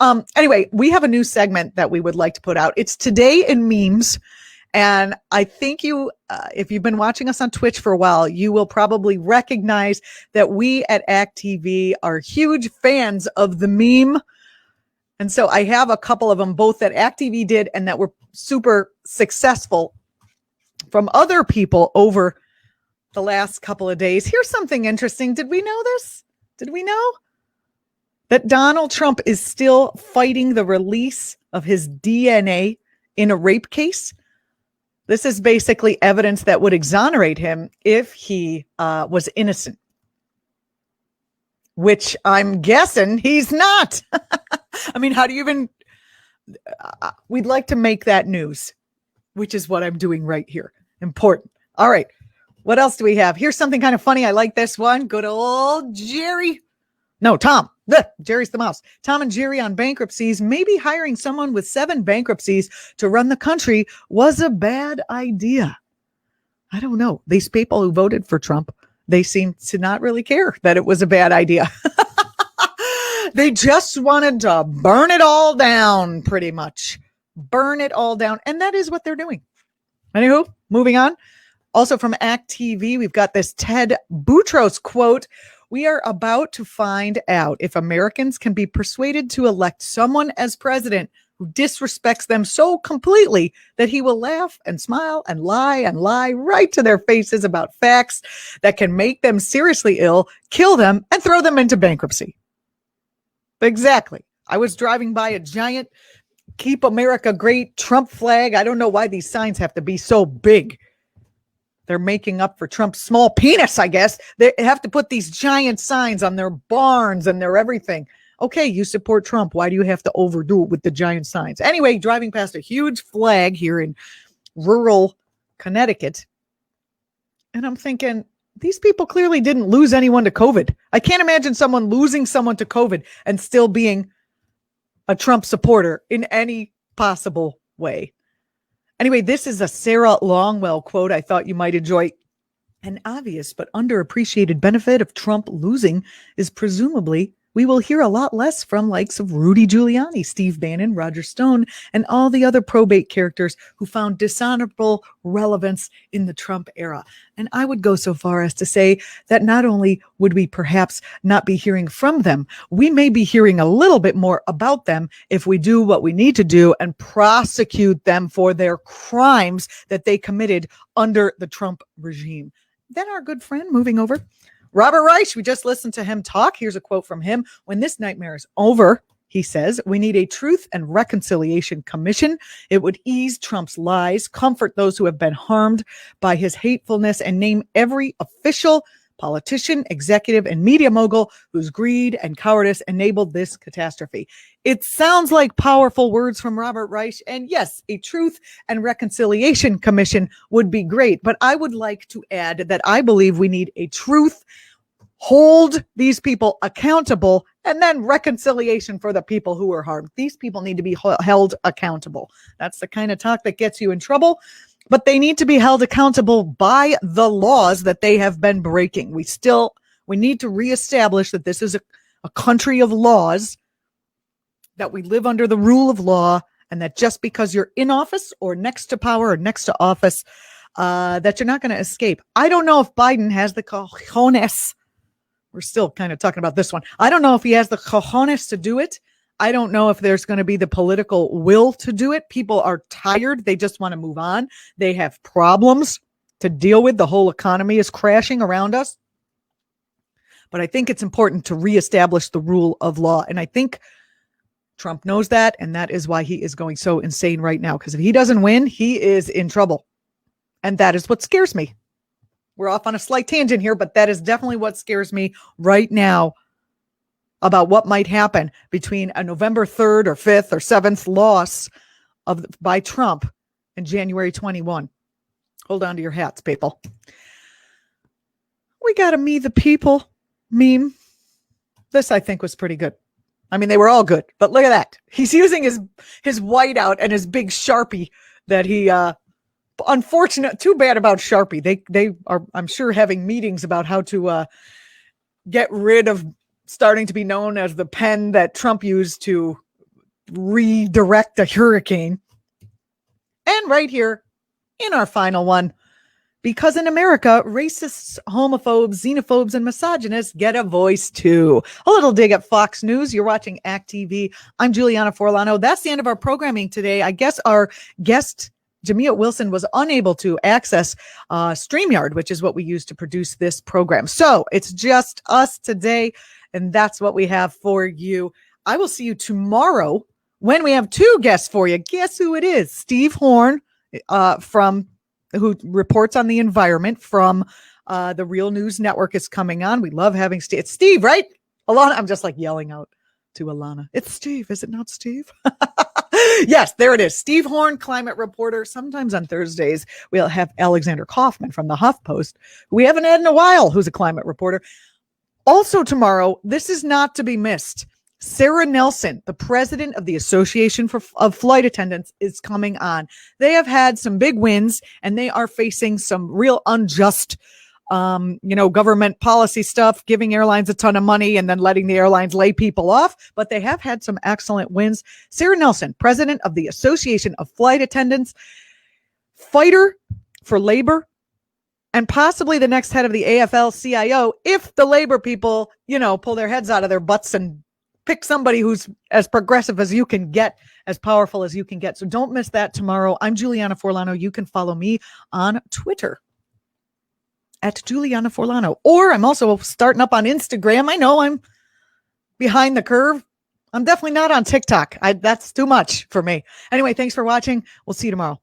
Anyway, we have a new segment that we would like to put out. It's Today in Memes. And I think if you've been watching us on Twitch for a while, you will probably recognize that we at act.tv are huge fans of the meme. And so I have a couple of them, both that act.tv did and that were super successful from other people over the last couple of days. Here's something interesting. Did we know this? Did we know that Donald Trump is still fighting the release of his DNA in a rape case? This is basically evidence that would exonerate him if he was innocent, which I'm guessing he's not. I mean, how do you even... we'd like to make that news, which is what I'm doing right here. Important. All right. What else do we have? Here's something kind of funny. I like this one. Good old Jerry. No, Tom. Jerry's the mouse. Tom and Jerry on bankruptcies. Maybe hiring someone with 7 bankruptcies to run the country was a bad idea. I don't know. These people who voted for Trump, they seem to not really care that it was a bad idea. They just wanted to burn it all down, pretty much. Burn it all down. And that is what they're doing. Anywho, moving on. Also from act.tv, we've got this Ted Boutros quote. We are about to find out if Americans can be persuaded to elect someone as president who disrespects them so completely that he will laugh and smile and lie right to their faces about facts that can make them seriously ill, kill them, and throw them into bankruptcy. Exactly. I was driving by a giant Keep America Great Trump flag. I don't know why these signs have to be so big. They're making up for Trump's small penis, I guess. They have to put these giant signs on their barns and their everything. Okay, you support Trump. Why do you have to overdo it with the giant signs? Anyway, driving past a huge flag here in rural Connecticut. And I'm thinking, these people clearly didn't lose anyone to COVID. I can't imagine someone losing someone to COVID and still being a Trump supporter in any possible way. Anyway, this is a Sarah Longwell quote I thought you might enjoy. An obvious but underappreciated benefit of Trump losing is presumably we will hear a lot less from likes of Rudy Giuliani, Steve Bannon, Roger Stone, and all the other probate characters who found dishonorable relevance in the Trump era. And I would go so far as to say that not only would we perhaps not be hearing from them, we may be hearing a little bit more about them if we do what we need to do and prosecute them for their crimes that they committed under the Trump regime. Then our good friend, moving over, Robert Reich, we just listened to him talk. Here's a quote from him. When this nightmare is over, he says, we need a Truth and Reconciliation Commission. It would ease Trump's lies, comfort those who have been harmed by his hatefulness, and name every official, politician, executive, and media mogul whose greed and cowardice enabled this catastrophe. It sounds like powerful words from Robert Reich. And yes, a Truth and Reconciliation Commission would be great. But I would like to add that I believe we need a truth, hold these people accountable, and then reconciliation for the people who were harmed. These people need to be held accountable. That's the kind of talk that gets you in trouble. But they need to be held accountable by the laws that they have been breaking. We need to reestablish that this is a country of laws, that we live under the rule of law, and that just because you're in office or next to power or next to office, that you're not going to escape. I don't know if Biden has the cojones. We're still kind of talking about this one. I don't know if he has the cojones to do it. I don't know if there's going to be the political will to do it. People are tired. They just want to move on. They have problems to deal with. The whole economy is crashing around us. But I think it's important to reestablish the rule of law. And I think Trump knows that. And that is why he is going so insane right now. Because if he doesn't win, he is in trouble. And that is what scares me. We're off on a slight tangent here, but that is definitely what scares me right now about what might happen between a November 3rd or 5th or 7th loss by Trump in January 21. Hold on to your hats, people. We got a Me the People meme. This, I think, was pretty good. I mean, they were all good, but look at that. He's using his whiteout and his big Sharpie that he, unfortunate, too bad about Sharpie. They are, I'm sure, having meetings about how to get rid of starting to be known as the pen that Trump used to redirect a hurricane. And right here in our final one, because in America, racists, homophobes, xenophobes, and misogynists get a voice too. A little dig at Fox News. You're watching ACT.TV. I'm Julianna Forlano. That's the end of our programming today. I guess our guest, Jamia Wilson, was unable to access StreamYard, which is what we use to produce this program. So it's just us today, and that's what we have for you. I will see you tomorrow when we have two guests for you. Guess who it is? Steve Horn who reports on the environment from the Real News Network is coming on. We love having Steve. It's Steve, right? Alana, I'm just like yelling out to Alana. It's Steve. Is it not Steve? Yes, there it is. Steve Horn, climate reporter. Sometimes on Thursdays, we'll have Alexander Kaufman from the HuffPost, who we haven't had in a while, who's a climate reporter. Also tomorrow, this is not to be missed. Sarah Nelson, the president of the Association of Flight Attendants, is coming on. They have had some big wins, and they are facing some real unjust, government policy stuff, giving airlines a ton of money and then letting the airlines lay people off. But they have had some excellent wins. Sarah Nelson, president of the Association of Flight Attendants, fighter for labor, and possibly the next head of the AFL-CIO if the labor people, pull their heads out of their butts and pick somebody who's as progressive as you can get, as powerful as you can get. So don't miss that tomorrow. I'm Julianna Forlano. You can follow me on Twitter at Julianna Forlano. Or I'm also starting up on Instagram. I know I'm behind the curve. I'm definitely not on TikTok. That's too much for me. Anyway, thanks for watching. We'll see you tomorrow.